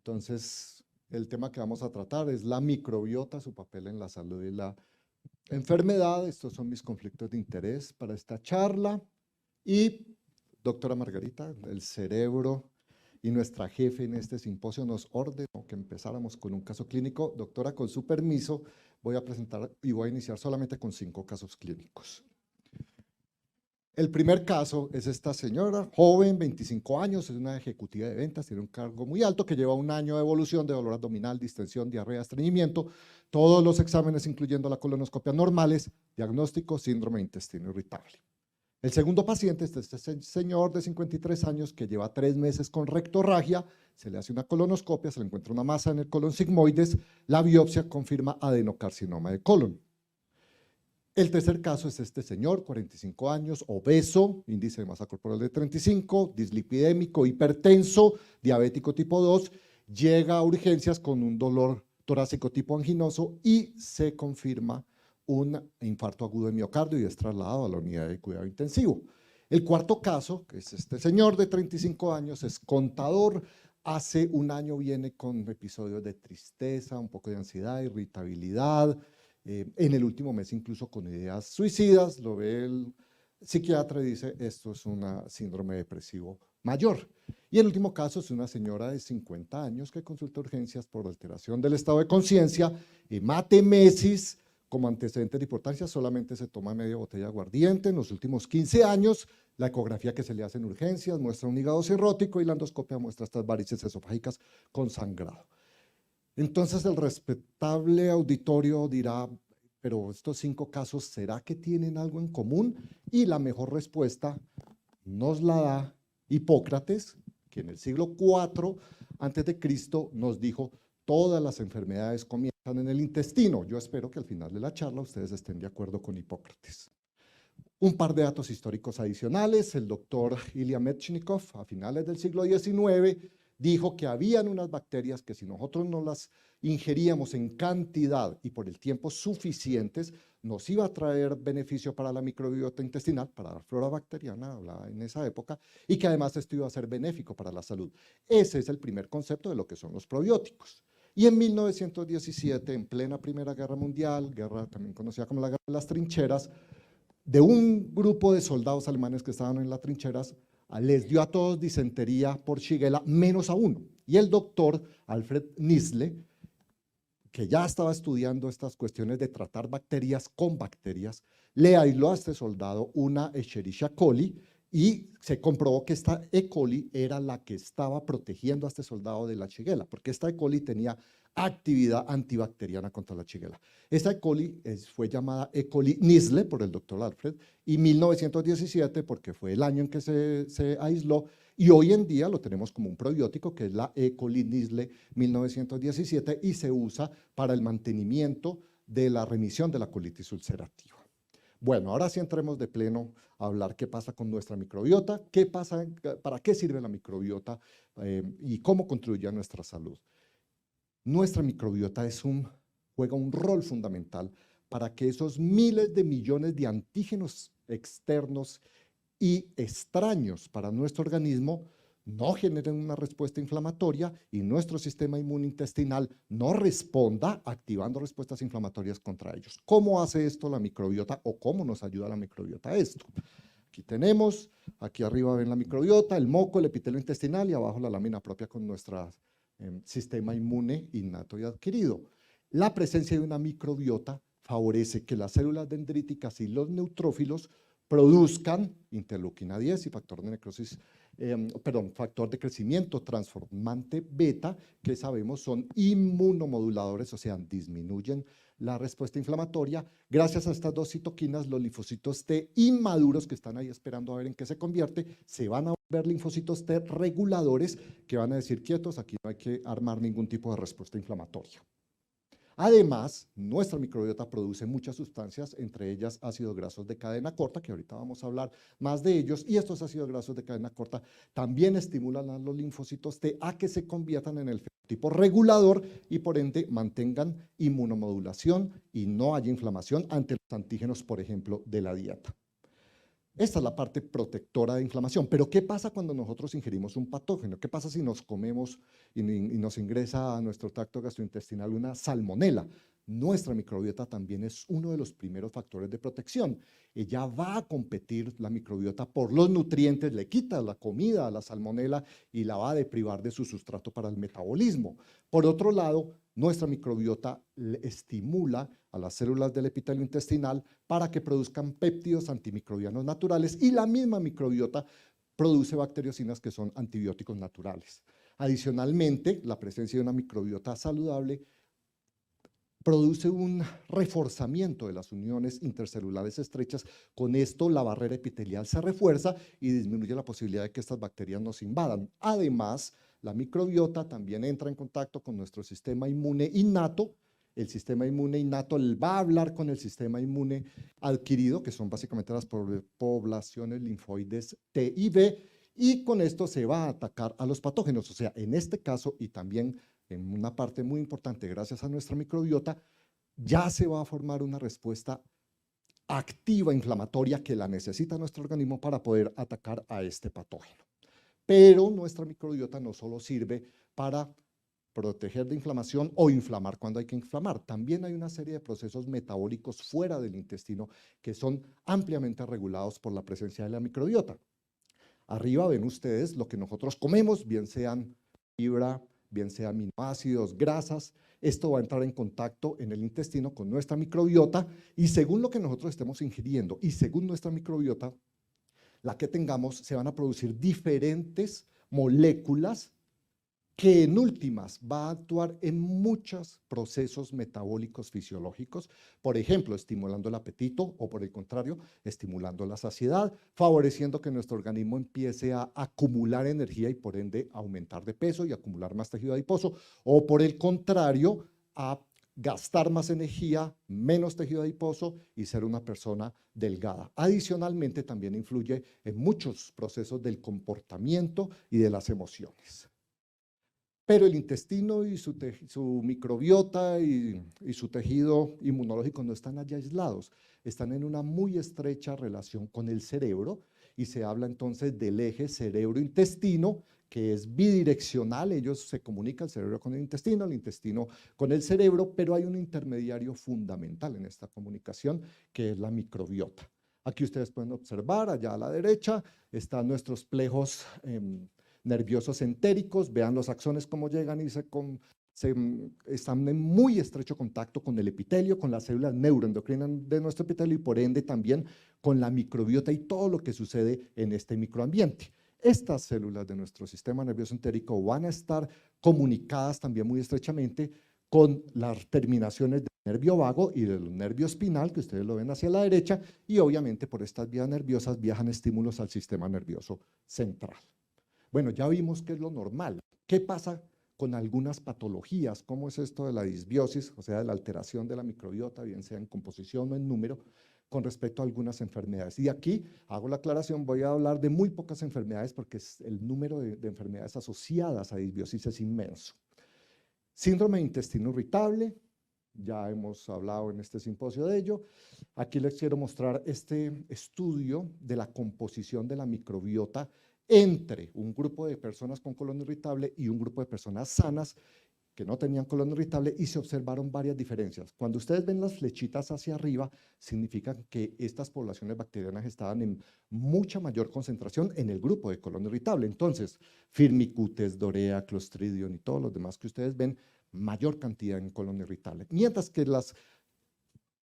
Entonces, el tema que vamos a tratar es la microbiota, su papel en la salud y la enfermedad. Estos son mis conflictos de interés para esta charla. Y, doctora Margarita, el cerebro y nuestra jefe en este simposio nos ordenó que empezáramos con un caso clínico. Doctora, con su permiso, voy a presentar y voy a iniciar solamente con 5 casos clínicos. El primer caso es esta señora, joven, 25 años, es una ejecutiva de ventas, tiene un cargo muy alto que lleva un año de evolución de dolor abdominal, distensión, diarrea, estreñimiento, todos los exámenes, incluyendo la colonoscopia normales, diagnóstico, síndrome de intestino irritable. El segundo paciente es este señor de 53 años que lleva 3 meses con rectorragia, se le hace una colonoscopia, se le encuentra una masa en el colon sigmoides, la biopsia confirma adenocarcinoma de colon. El tercer caso es este señor, 45 años, obeso, índice de masa corporal de 35, dislipidémico, hipertenso, diabético tipo 2, llega a urgencias con un dolor torácico tipo anginoso y se confirma un infarto agudo de miocardio y es trasladado a la unidad de cuidado intensivo. El cuarto caso, que es este señor de 35 años, es contador, hace un año viene con episodios de tristeza, un poco de ansiedad, irritabilidad, en el último mes incluso con ideas suicidas, lo ve el psiquiatra y dice esto es un síndrome depresivo mayor. Y el último caso es una señora de 50 años que consulta urgencias por alteración del estado de conciencia, hematemesis, como antecedente de importancia solamente se toma media botella de aguardiente. En los últimos 15 años, la ecografía que se le hace en urgencias muestra un hígado cirrótico y la endoscopia muestra estas varices esofágicas con sangrado. Entonces el respetable auditorio dirá, pero estos 5 casos, ¿será que tienen algo en común? Y la mejor respuesta nos la da Hipócrates, que en el siglo IV a.C. nos dijo, todas las enfermedades comienzan en el intestino. Yo espero que al final de la charla ustedes estén de acuerdo con Hipócrates. Un par de datos históricos adicionales. El doctor Ilya Mechnikov, a finales del siglo XIX, dijo que habían unas bacterias que si nosotros no las ingeríamos en cantidad y por el tiempo suficientes, nos iba a traer beneficio para la microbiota intestinal, para la flora bacteriana, hablaba en esa época, y que además esto iba a ser benéfico para la salud. Ese es el primer concepto de lo que son los probióticos. Y en 1917, en plena Primera Guerra Mundial, guerra también conocida como la Guerra de las Trincheras, de un grupo de soldados alemanes que estaban en las trincheras, les dio a todos disentería por Shigella, menos a uno. Y el doctor Alfred Nisle, que ya estaba estudiando estas cuestiones de tratar bacterias con bacterias, le aisló a este soldado una Escherichia coli y se comprobó que esta E. coli era la que estaba protegiendo a este soldado de la Shigella, porque esta E. coli tenía actividad antibacteriana contra la Shigella. Esta E. coli fue llamada E. coli Nisle por el doctor Alfred y 1917 porque fue el año en que se aisló y hoy en día lo tenemos como un probiótico que es la E. coli Nisle 1917 y se usa para el mantenimiento de la remisión de la colitis ulcerativa. Bueno, ahora sí entremos de pleno a hablar qué pasa con nuestra microbiota, qué pasa, para qué sirve la microbiota y cómo contribuye a nuestra salud. Nuestra microbiota juega un rol fundamental para que esos miles de millones de antígenos externos y extraños para nuestro organismo no generen una respuesta inflamatoria y nuestro sistema inmunointestinal no responda activando respuestas inflamatorias contra ellos. ¿Cómo hace esto la microbiota o cómo nos ayuda la microbiota a esto? Aquí tenemos, aquí arriba ven la microbiota, el moco, el epitelio intestinal y abajo la lámina propia con nuestro sistema inmune innato y adquirido. La presencia de una microbiota favorece que las células dendríticas y los neutrófilos produzcan interleuquina 10 y factor de necrosis, factor de crecimiento transformante beta, que sabemos son inmunomoduladores, o sea, disminuyen la respuesta inflamatoria. Gracias a estas 2 citoquinas, los linfocitos T inmaduros que están ahí esperando a ver en qué se convierte, se van a volver linfocitos T reguladores que van a decir quietos, aquí no hay que armar ningún tipo de respuesta inflamatoria. Además, nuestra microbiota produce muchas sustancias, entre ellas ácidos grasos de cadena corta, que ahorita vamos a hablar más de ellos, y estos ácidos grasos de cadena corta también estimulan a los linfocitos T a que se conviertan en el fenotipo regulador y por ende mantengan inmunomodulación y no haya inflamación ante los antígenos, por ejemplo, de la dieta. Esta es la parte protectora de inflamación. Pero ¿qué pasa cuando nosotros ingerimos un patógeno? ¿Qué pasa si nos comemos y nos ingresa a nuestro tracto gastrointestinal una salmonela? Nuestra microbiota también es uno de los primeros factores de protección. Ella va a competir, la microbiota, por los nutrientes, le quita la comida a la salmonela y la va a deprivar de su sustrato para el metabolismo. Por otro lado, nuestra microbiota estimula a las células del epitelio intestinal para que produzcan péptidos antimicrobianos naturales y la misma microbiota produce bacteriocinas que son antibióticos naturales. Adicionalmente, la presencia de una microbiota saludable produce un reforzamiento de las uniones intercelulares estrechas. Con esto, la barrera epitelial se refuerza y disminuye la posibilidad de que estas bacterias nos invadan. Además, la microbiota también entra en contacto con nuestro sistema inmune innato. El sistema inmune innato va a hablar con el sistema inmune adquirido, que son básicamente las poblaciones linfoides T y B, y con esto se va a atacar a los patógenos. O sea, en este caso, y también en una parte muy importante, gracias a nuestra microbiota, ya se va a formar una respuesta activa inflamatoria que la necesita nuestro organismo para poder atacar a este patógeno. Pero nuestra microbiota no solo sirve para proteger de inflamación o inflamar cuando hay que inflamar. También hay una serie de procesos metabólicos fuera del intestino que son ampliamente regulados por la presencia de la microbiota. Arriba ven ustedes lo que nosotros comemos, bien sean fibra, bien sean aminoácidos, grasas. Esto va a entrar en contacto en el intestino con nuestra microbiota y según lo que nosotros estemos ingiriendo y según nuestra microbiota, la que tengamos, se van a producir diferentes moléculas que en últimas va a actuar en muchos procesos metabólicos fisiológicos, por ejemplo, estimulando el apetito o por el contrario, estimulando la saciedad, favoreciendo que nuestro organismo empiece a acumular energía y por ende aumentar de peso y acumular más tejido adiposo, o por el contrario, a gastar más energía, menos tejido adiposo y ser una persona delgada. Adicionalmente, también influye en muchos procesos del comportamiento y de las emociones. Pero el intestino y su microbiota y su tejido inmunológico no están allá aislados, están en una muy estrecha relación con el cerebro y se habla entonces del eje cerebro-intestino, que es bidireccional. Ellos se comunican, el cerebro con el intestino con el cerebro, pero hay un intermediario fundamental en esta comunicación que es la microbiota. Aquí ustedes pueden observar, allá a la derecha están nuestros plejos nerviosos entéricos, vean los axones cómo llegan y están en muy estrecho contacto con el epitelio, con las células neuroendocrinas de nuestro epitelio y por ende también con la microbiota y todo lo que sucede en este microambiente. Estas células de nuestro sistema nervioso entérico van a estar comunicadas también muy estrechamente con las terminaciones del nervio vago y del nervio espinal, que ustedes lo ven hacia la derecha, y obviamente por estas vías nerviosas viajan estímulos al sistema nervioso central. Bueno, ya vimos qué es lo normal. ¿Qué pasa con algunas patologías? ¿Cómo es esto de la disbiosis, o sea, de la alteración de la microbiota, bien sea en composición o en número, con respecto a algunas enfermedades? Y aquí hago la aclaración, voy a hablar de muy pocas enfermedades porque el número de enfermedades asociadas a disbiosis es inmenso. Síndrome de intestino irritable, ya hemos hablado en este simposio de ello. Aquí les quiero mostrar este estudio de la composición de la microbiota entre un grupo de personas con colon irritable y un grupo de personas sanas que no tenían colon irritable y se observaron varias diferencias. Cuando ustedes ven las flechitas hacia arriba, significa que estas poblaciones bacterianas estaban en mucha mayor concentración en el grupo de colon irritable. Entonces, Firmicutes, Dorea, Clostridium y todos los demás que ustedes ven, mayor cantidad en colon irritable. Mientras que las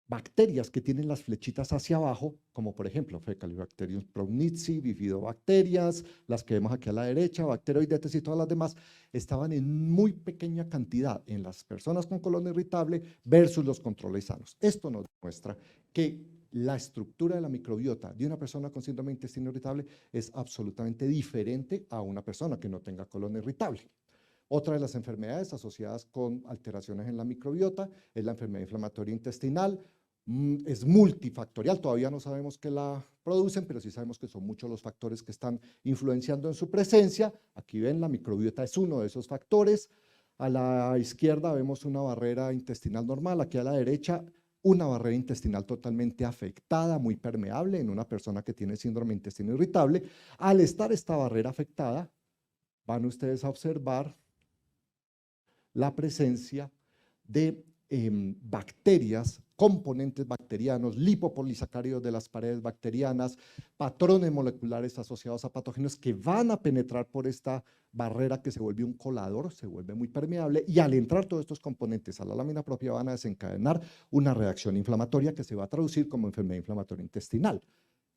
bacterias que tienen las flechitas hacia abajo, como por ejemplo Fecalibacterium promnitzi, bifidobacterias, las que vemos aquí a la derecha, Bacteroidetes y todas las demás, estaban en muy pequeña cantidad en las personas con colon irritable versus los controles sanos. Esto nos demuestra que la estructura de la microbiota de una persona con síndrome de intestino irritable es absolutamente diferente a una persona que no tenga colon irritable. Otra de las enfermedades asociadas con alteraciones en la microbiota es la enfermedad inflamatoria intestinal. Es multifactorial, todavía no sabemos qué la producen, pero sí sabemos que son muchos los factores que están influenciando en su presencia. Aquí ven, la microbiota es uno de esos factores. A la izquierda vemos una barrera intestinal normal, aquí a la derecha una barrera intestinal totalmente afectada, muy permeable en una persona que tiene síndrome de intestino irritable. Al estar esta barrera afectada, van ustedes a observar la presencia de bacterias, componentes bacterianos, lipopolisacáridos de las paredes bacterianas, patrones moleculares asociados a patógenos que van a penetrar por esta barrera que se vuelve un colador, se vuelve muy permeable, y al entrar todos estos componentes a la lámina propia van a desencadenar una reacción inflamatoria que se va a traducir como enfermedad inflamatoria intestinal.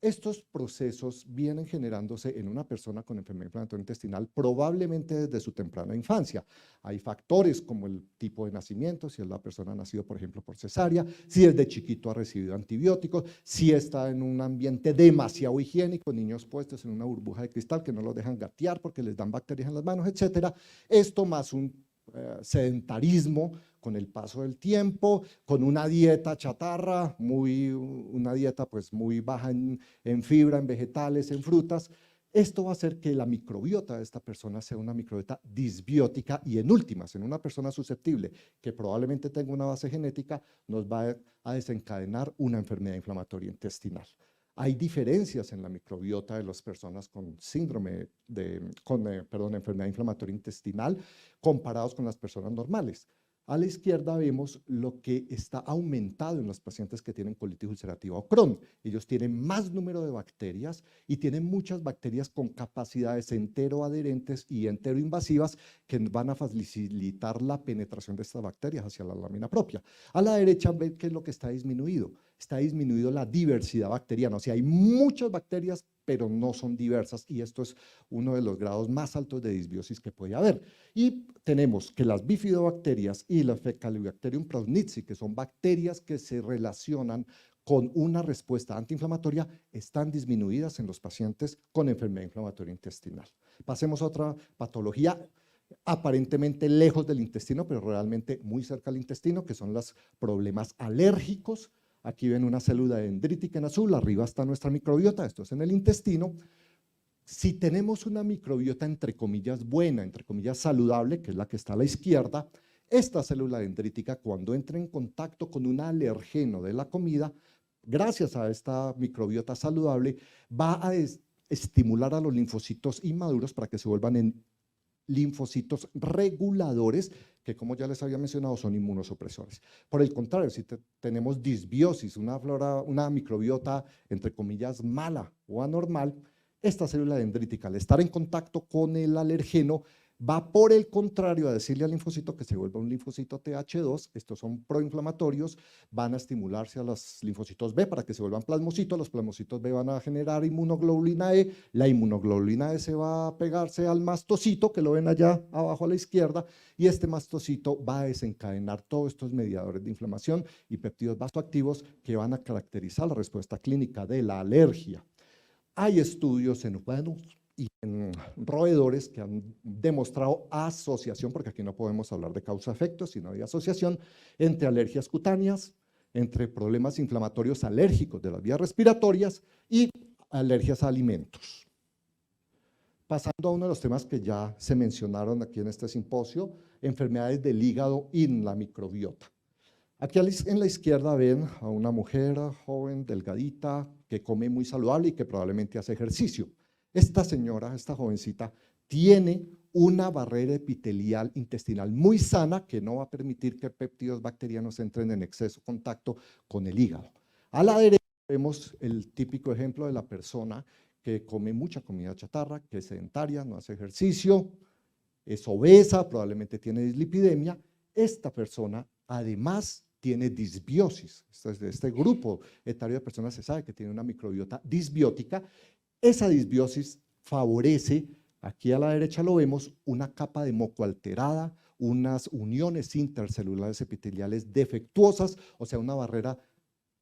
Estos procesos vienen generándose en una persona con enfermedad inflamatoria intestinal probablemente desde su temprana infancia. Hay factores como el tipo de nacimiento, si es la persona nacido, por ejemplo, por cesárea, si es de chiquito ha recibido antibióticos, si está en un ambiente demasiado higiénico, niños puestos en una burbuja de cristal que no los dejan gatear porque les dan bacterias en las manos, etcétera. Esto más un sedentarismo con el paso del tiempo, con una dieta chatarra, una dieta pues muy baja en fibra, en vegetales, en frutas. Esto va a hacer que la microbiota de esta persona sea una microbiota disbiótica y en últimas, en una persona susceptible que probablemente tenga una base genética, nos va a desencadenar una enfermedad inflamatoria intestinal. Hay diferencias en la microbiota de las personas con enfermedad inflamatoria intestinal comparados con las personas normales. A la izquierda vemos lo que está aumentado en los pacientes que tienen colitis ulcerativa o Crohn. Ellos tienen más número de bacterias y tienen muchas bacterias con capacidades enteroadherentes y enteroinvasivas que van a facilitar la penetración de estas bacterias hacia la lámina propia. A la derecha ven qué es lo que está disminuido. Está disminuido la diversidad bacteriana, o sea, hay muchas bacterias, pero no son diversas, y esto es uno de los grados más altos de disbiosis que puede haber. Y tenemos que las bifidobacterias y la Fecalibacterium prausnitzii, que son bacterias que se relacionan con una respuesta antiinflamatoria, están disminuidas en los pacientes con enfermedad inflamatoria intestinal. Pasemos a otra patología aparentemente lejos del intestino, pero realmente muy cerca del intestino, que son los problemas alérgicos. Aquí ven una célula dendrítica en azul, arriba está nuestra microbiota, esto es en el intestino. Si tenemos una microbiota entre comillas buena, entre comillas saludable, que es la que está a la izquierda, esta célula dendrítica cuando entra en contacto con un alergeno de la comida, gracias a esta microbiota saludable, va a estimular a los linfocitos inmaduros para que se vuelvan en linfocitos reguladores que, como ya les había mencionado, son inmunosupresores. Por el contrario, si tenemos disbiosis, una microbiota entre comillas mala o anormal, esta célula dendrítica al estar en contacto con el alergeno va por el contrario a decirle al linfocito que se vuelva un linfocito Th2, estos son proinflamatorios, van a estimularse a los linfocitos B para que se vuelvan plasmocitos, los plasmocitos B van a generar inmunoglobulina E, la inmunoglobulina E se va a pegarse al mastocito, que lo ven allá abajo a la izquierda, y este mastocito va a desencadenar todos estos mediadores de inflamación y péptidos vasoactivos que van a caracterizar la respuesta clínica de la alergia. Hay estudios en humanos y en roedores que han demostrado asociación, porque aquí no podemos hablar de causa-efecto, sino de asociación entre alergias cutáneas, entre problemas inflamatorios alérgicos de las vías respiratorias y alergias a alimentos. Pasando a uno de los temas que ya se mencionaron aquí en este simposio, enfermedades del hígado y la microbiota. Aquí en la izquierda ven a una mujer joven, delgadita, que come muy saludable y que probablemente hace ejercicio. Esta señora, esta jovencita, tiene una barrera epitelial intestinal muy sana que no va a permitir que péptidos bacterianos entren en exceso contacto con el hígado. A la derecha vemos el típico ejemplo de la persona que come mucha comida chatarra, que es sedentaria, no hace ejercicio, es obesa, probablemente tiene dislipidemia. Esta persona además tiene disbiosis. Este grupo etario de personas se sabe que tiene una microbiota disbiótica. Esa disbiosis favorece, aquí a la derecha lo vemos, una capa de moco alterada, unas uniones intercelulares epiteliales defectuosas, o sea, una barrera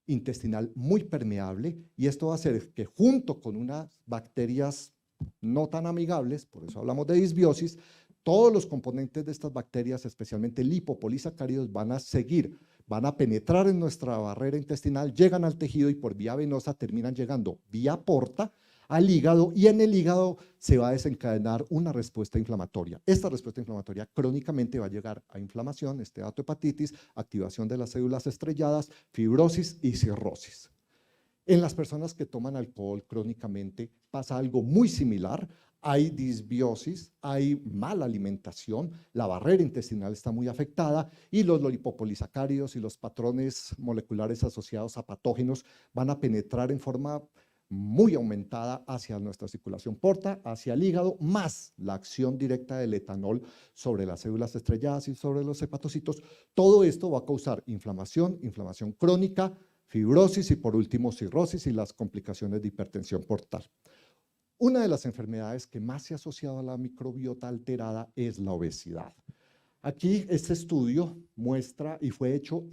intestinal muy permeable, y esto va a hacer que junto con unas bacterias no tan amigables, por eso hablamos de disbiosis, todos los componentes de estas bacterias, especialmente lipopolisacáridos, van a penetrar en nuestra barrera intestinal, llegan al tejido y por vía venosa terminan llegando vía porta al hígado, y en el hígado se va a desencadenar una respuesta inflamatoria. Esta respuesta inflamatoria crónicamente va a llegar a inflamación, esteatohepatitis, activación de las células estrelladas, fibrosis y cirrosis. En las personas que toman alcohol crónicamente pasa algo muy similar. Hay disbiosis, hay mala alimentación, la barrera intestinal está muy afectada y los lipopolisacáridos y los patrones moleculares asociados a patógenos van a penetrar en forma muy aumentada hacia nuestra circulación porta, hacia el hígado, más la acción directa del etanol sobre las células estrelladas y sobre los hepatocitos. Todo esto va a causar inflamación, inflamación crónica, fibrosis y por último cirrosis y las complicaciones de hipertensión portal. Una de las enfermedades que más se ha asociado a la microbiota alterada es la obesidad. Aquí este estudio muestra y fue hecho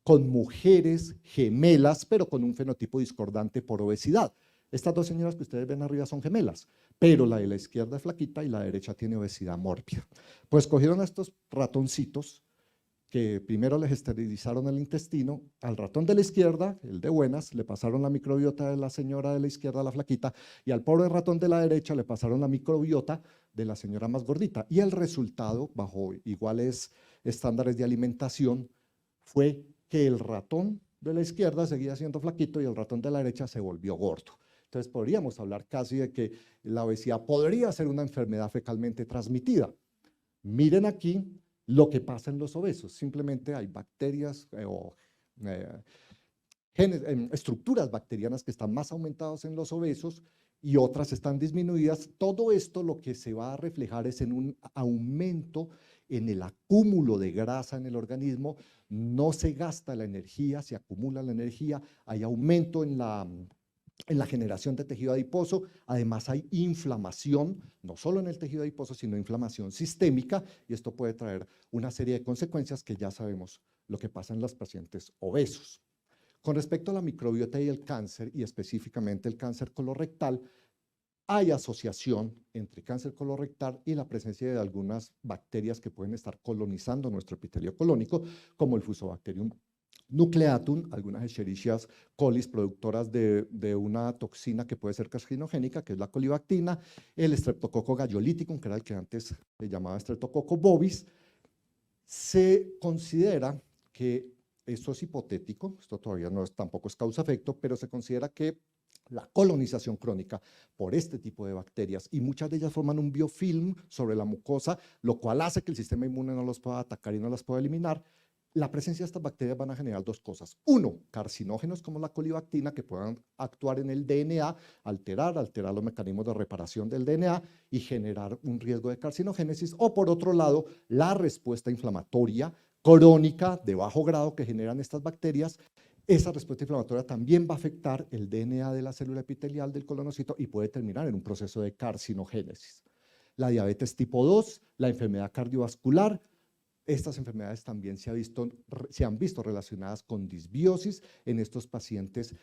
con mujeres gemelas, pero con un fenotipo discordante por obesidad. Estas dos señoras que ustedes ven arriba son gemelas, pero la de la izquierda es flaquita y la derecha tiene obesidad mórbida. Pues cogieron a estos ratoncitos que primero les esterilizaron el intestino, al ratón de la izquierda, el de buenas, le pasaron la microbiota de la señora de la izquierda, la flaquita, y al pobre ratón de la derecha le pasaron la microbiota de la señora más gordita. Y el resultado, bajo iguales estándares de alimentación, fue que el ratón de la izquierda seguía siendo flaquito y el ratón de la derecha se volvió gordo. Entonces podríamos hablar casi de que la obesidad podría ser una enfermedad fecalmente transmitida. Miren aquí lo que pasa en los obesos. Simplemente hay bacterias estructuras bacterianas que están más aumentadas en los obesos y otras están disminuidas. Todo esto lo que se va a reflejar es en un aumento en el acúmulo de grasa en el organismo. No se gasta la energía, se acumula la energía, hay aumento en la generación de tejido adiposo. Además hay inflamación, no solo en el tejido adiposo, sino inflamación sistémica, y esto puede traer una serie de consecuencias que ya sabemos lo que pasa en los pacientes obesos. Con respecto a la microbiota y el cáncer, y específicamente el cáncer colorectal, hay asociación entre cáncer colorectal y la presencia de algunas bacterias que pueden estar colonizando nuestro epitelio colónico, como el Fusobacterium nucleatum, algunas Escherichia colis productoras de una toxina que puede ser carcinogénica, que es la colibactina, el Streptococcus galloliticum, que era el que antes se llamaba Streptococcus bovis. Se considera que, esto es hipotético, esto todavía no es, tampoco es causa-efecto, pero se considera que la colonización crónica por este tipo de bacterias, y muchas de ellas forman un biofilm sobre la mucosa, lo cual hace que el sistema inmune no los pueda atacar y no las pueda eliminar. La presencia de estas bacterias van a generar dos cosas. Uno, carcinógenos como la colibactina que puedan actuar en el DNA, alterar los mecanismos de reparación del DNA y generar un riesgo de carcinogénesis. O por otro lado, la respuesta inflamatoria crónica de bajo grado que generan estas bacterias. Esa respuesta inflamatoria también va a afectar el DNA de la célula epitelial del colonocito y puede terminar en un proceso de carcinogénesis. La diabetes tipo 2, la enfermedad cardiovascular. Estas enfermedades también se han visto relacionadas con disbiosis en estos pacientes.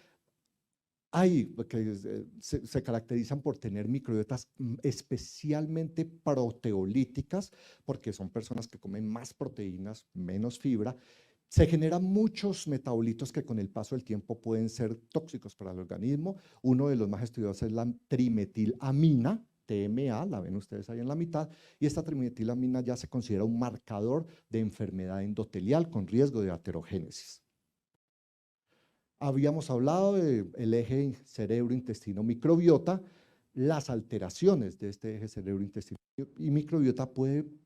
Se caracterizan por tener microbiotas especialmente proteolíticas, porque son personas que comen más proteínas, menos fibra. Se generan muchos metabolitos que con el paso del tiempo pueden ser tóxicos para el organismo. Uno de los más estudiados es la trimetilamina, TMA, la ven ustedes ahí en la mitad, y esta trimetilamina ya se considera un marcador de enfermedad endotelial con riesgo de aterogénesis. Habíamos hablado del eje cerebro-intestino-microbiota. Las alteraciones de este eje cerebro-intestino y microbiota pueden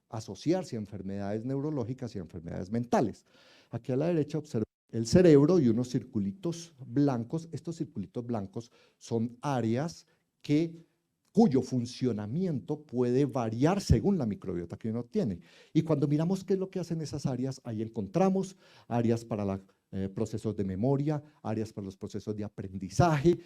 asociarse a enfermedades neurológicas y a enfermedades mentales. Aquí a la derecha observa el cerebro y unos circulitos blancos. Estos circulitos blancos son áreas cuyo funcionamiento puede variar según la microbiota que uno tiene. Y cuando miramos qué es lo que hacen esas áreas, ahí encontramos áreas para los procesos de memoria, áreas para los procesos de aprendizaje,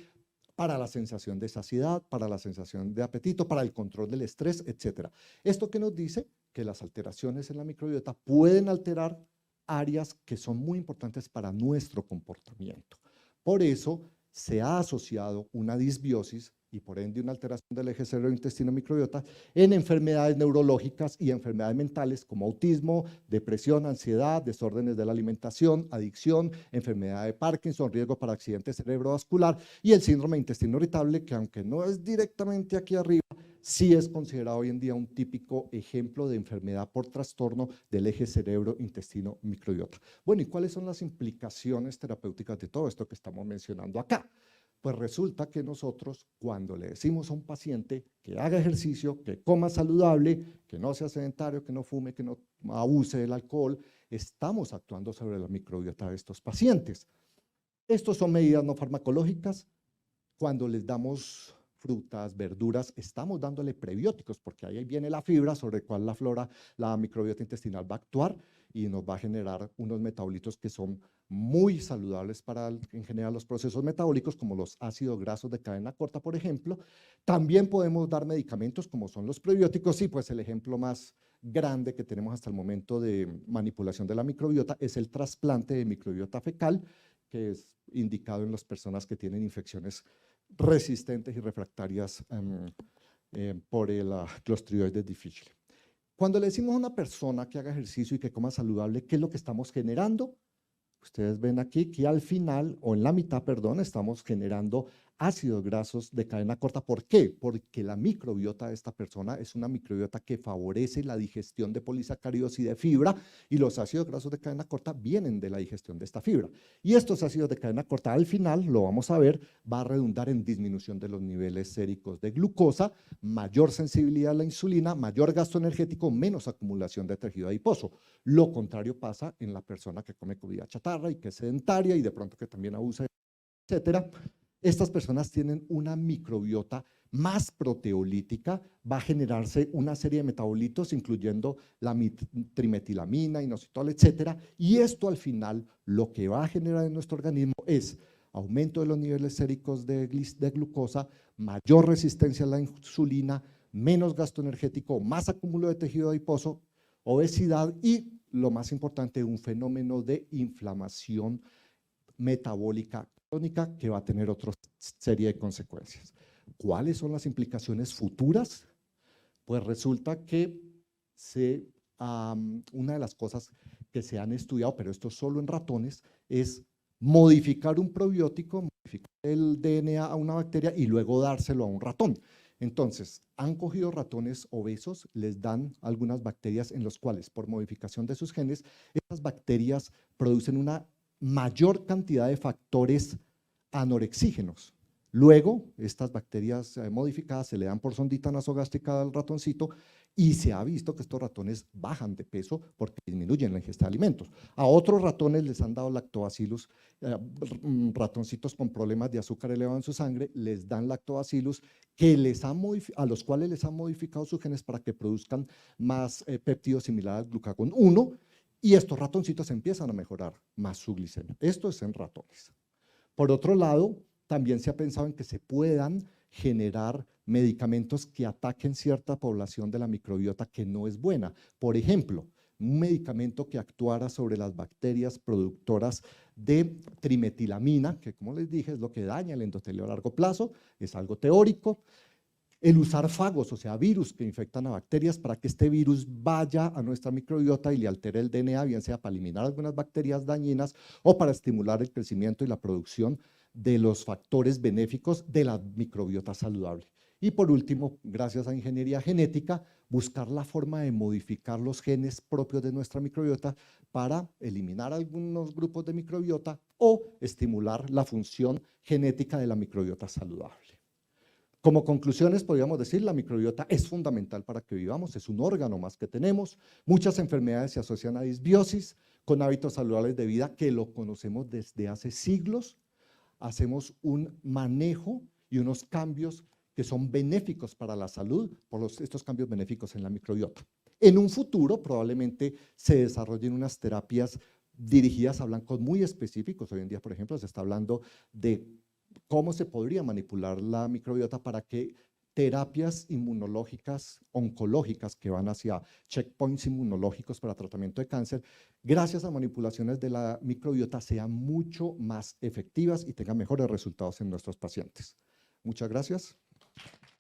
para la sensación de saciedad, para la sensación de apetito, para el control del estrés, etc. ¿Esto qué nos dice? Que las alteraciones en la microbiota pueden alterar áreas que son muy importantes para nuestro comportamiento. Por eso, se ha asociado una disbiosis y por ende una alteración del eje cerebro-intestino-microbiota en enfermedades neurológicas y enfermedades mentales como autismo, depresión, ansiedad, desórdenes de la alimentación, adicción, enfermedad de Parkinson, riesgo para accidente cerebrovascular y el síndrome de intestino irritable, que aunque no es directamente aquí arriba, sí es considerado hoy en día un típico ejemplo de enfermedad por trastorno del eje cerebro-intestino-microbiota. Bueno, ¿y cuáles son las implicaciones terapéuticas de todo esto que estamos mencionando acá? Pues resulta que nosotros, cuando le decimos a un paciente que haga ejercicio, que coma saludable, que no sea sedentario, que no fume, que no abuse del alcohol, estamos actuando sobre la microbiota de estos pacientes. Estos son medidas no farmacológicas. Cuando les damos frutas, verduras, estamos dándole prebióticos, porque ahí viene la fibra sobre la cual la flora, la microbiota intestinal va a actuar y nos va a generar unos metabolitos que son muy saludables para, en general, los procesos metabólicos, como los ácidos grasos de cadena corta, por ejemplo. También podemos dar medicamentos, como son los prebióticos, y pues el ejemplo más grande que tenemos hasta el momento de manipulación de la microbiota es el trasplante de microbiota fecal, que es indicado en las personas que tienen infecciones resistentes y refractarias por el Clostridioides difficile. Cuando le decimos a una persona que haga ejercicio y que coma saludable, ¿qué es lo que estamos generando? Ustedes ven aquí que al final, o en la mitad, perdón, estamos generando ácidos grasos de cadena corta. ¿Por qué? Porque la microbiota de esta persona es una microbiota que favorece la digestión de polisacáridos y de fibra, y los ácidos grasos de cadena corta vienen de la digestión de esta fibra. Y estos ácidos de cadena corta al final, lo vamos a ver, va a redundar en disminución de los niveles séricos de glucosa, mayor sensibilidad a la insulina, mayor gasto energético, menos acumulación de tejido adiposo. Lo contrario pasa en la persona que come comida chatarra y que es sedentaria y de pronto que también abusa, etcétera. Estas personas tienen una microbiota más proteolítica, va a generarse una serie de metabolitos, incluyendo la trimetilamina, inositol, etcétera, y esto al final lo que va a generar en nuestro organismo es aumento de los niveles séricos de glucosa, mayor resistencia a la insulina, menos gasto energético, más acúmulo de tejido adiposo, obesidad y, lo más importante, un fenómeno de inflamación metabólica crónica que va a tener otra serie de consecuencias. ¿Cuáles son las implicaciones futuras? Pues resulta que una de las cosas que se han estudiado, pero esto solo en ratones, es modificar un probiótico, modificar el DNA a una bacteria y luego dárselo a un ratón. Entonces, han cogido ratones obesos, les dan algunas bacterias en las cuales, por modificación de sus genes, estas bacterias producen una mayor cantidad de factores anorexígenos. Luego, estas bacterias modificadas se le dan por sondita nasogástrica al ratoncito y se ha visto que estos ratones bajan de peso porque disminuyen la ingesta de alimentos. A otros ratones les han dado lactobacillus, ratoncitos con problemas de azúcar elevado en su sangre, les dan lactobacillus a los cuales les han modificado sus genes para que produzcan más péptidos similares al glucagón 1, y estos ratoncitos empiezan a mejorar más su glicemia. Esto es en ratones. Por otro lado, también se ha pensado en que se puedan generar medicamentos que ataquen cierta población de la microbiota que no es buena. Por ejemplo, un medicamento que actuara sobre las bacterias productoras de trimetilamina, que como les dije es lo que daña el endotelio a largo plazo, es algo teórico. El usar fagos, o sea, virus que infectan a bacterias para que este virus vaya a nuestra microbiota y le altere el DNA, bien sea para eliminar algunas bacterias dañinas o para estimular el crecimiento y la producción de los factores benéficos de la microbiota saludable. Y por último, gracias a ingeniería genética, buscar la forma de modificar los genes propios de nuestra microbiota para eliminar algunos grupos de microbiota o estimular la función genética de la microbiota saludable. Como conclusiones, podríamos decir, la microbiota es fundamental para que vivamos, es un órgano más que tenemos. Muchas enfermedades se asocian a disbiosis, con hábitos saludables de vida que lo conocemos desde hace siglos. Hacemos un manejo y unos cambios que son benéficos para la salud por estos cambios benéficos en la microbiota. En un futuro probablemente se desarrollen unas terapias dirigidas a blancos muy específicos. Hoy en día, por ejemplo, se está hablando de cómo se podría manipular la microbiota para que terapias inmunológicas, oncológicas, que van hacia checkpoints inmunológicos para tratamiento de cáncer, gracias a manipulaciones de la microbiota, sean mucho más efectivas y tengan mejores resultados en nuestros pacientes. Muchas gracias.